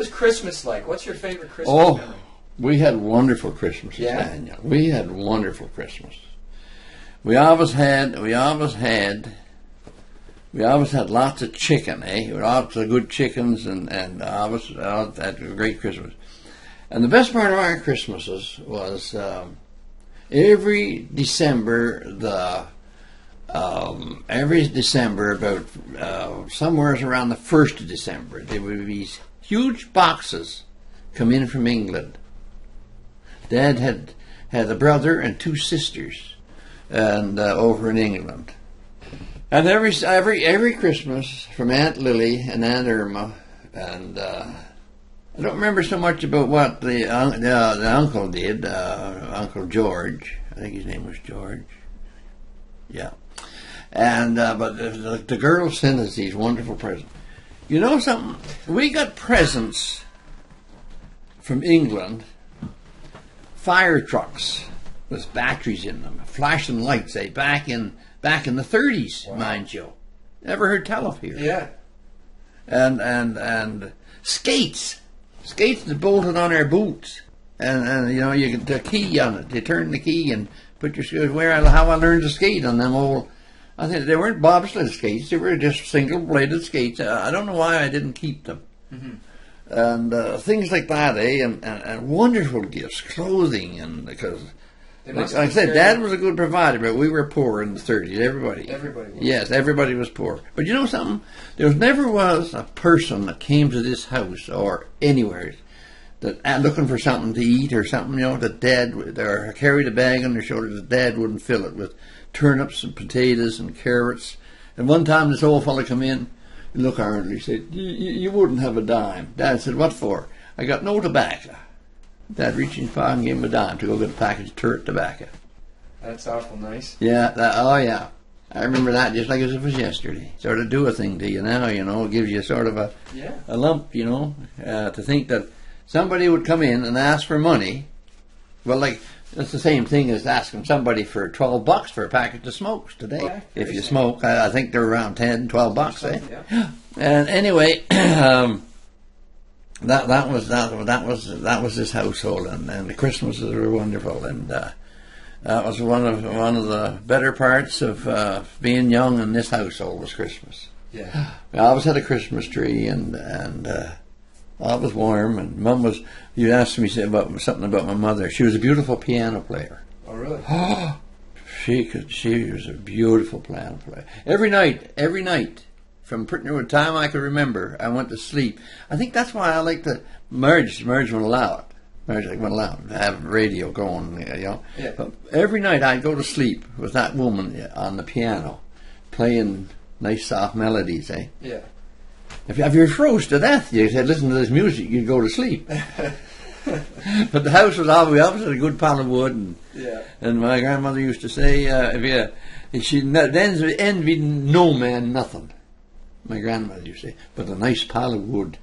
was Christmas like? What's your favorite Christmas Oh, memory? we had wonderful Christmases, Yeah? Daniel. We had wonderful Christmas. We always had lots of chicken, eh? Lots of good chickens, and always had a great Christmas. And the best part of our Christmases was every December about somewhere around the 1st of December, there would be these huge boxes come in from England. Dad had a brother and 2 sisters, and over in England. And every Christmas, from Aunt Lily and Aunt Irma, and I don't remember so much about what the uncle did, Uncle George. I think his name was George. Yeah. And but the girls sent us these wonderful presents. You know something? We got presents from England, fire trucks with batteries in them, flashing lights, back in the 30s, wow. Mind you. Never heard tell of here. Yeah. And skates that bolted on our boots, and you know, you get the key on it. You turn the key and put your shoes. How I learned to skate on them old. I think they weren't bobsled skates; they were just single-bladed skates. I don't know why I didn't keep them. Mm-hmm. And things like that, eh? And wonderful gifts, clothing, and because. Like I said, Dad was a good provider, but we were poor in the 30s. Everybody was. Yes, everybody was poor. But you know something? There never was a person that came to this house or anywhere that looking for something to eat or something, you know, that Dad or carried a bag on their shoulders that Dad wouldn't fill it with turnips and potatoes and carrots. And one time this old fella come in, and look around, he said, "You wouldn't have a dime." Dad said, "What for?" "I got no tobacco." Dad reached in his pocket and gave him a dime to go get a package of turret tobacco. That's awful nice. Yeah, oh yeah. I remember that just like as if it was yesterday. Sort of do a thing to you now, you know. It gives you sort of a lump, you know, to think that somebody would come in and ask for money. Well, like, that's the same thing as asking somebody for $12 for a package of smokes today. Yeah, if you smoke, I think they're around $10, $12, eh? Yeah. And anyway, That was this household, and the Christmases were wonderful, and that was one of the better parts of being young in this household was Christmas. Yeah, we always had a Christmas tree, and always warm. And Mum was. You asked me about something about my mother. She was a beautiful piano player. Oh, really? She was a beautiful piano player. Every night. From pretty much the time I could remember, I went to sleep. I think that's why I like to merge when allowed. Merge when allowed. Have radio going, you know. Yeah. But every night I'd go to sleep with that woman on the piano, playing nice soft melodies, eh? Yeah. If you froze to death, you said, listen to this music, you'd go to sleep. But the house was always had a good pile of wood, and my grandmother used to say, she envied no man nothing. My grandmother used to say, but a nice pile of wood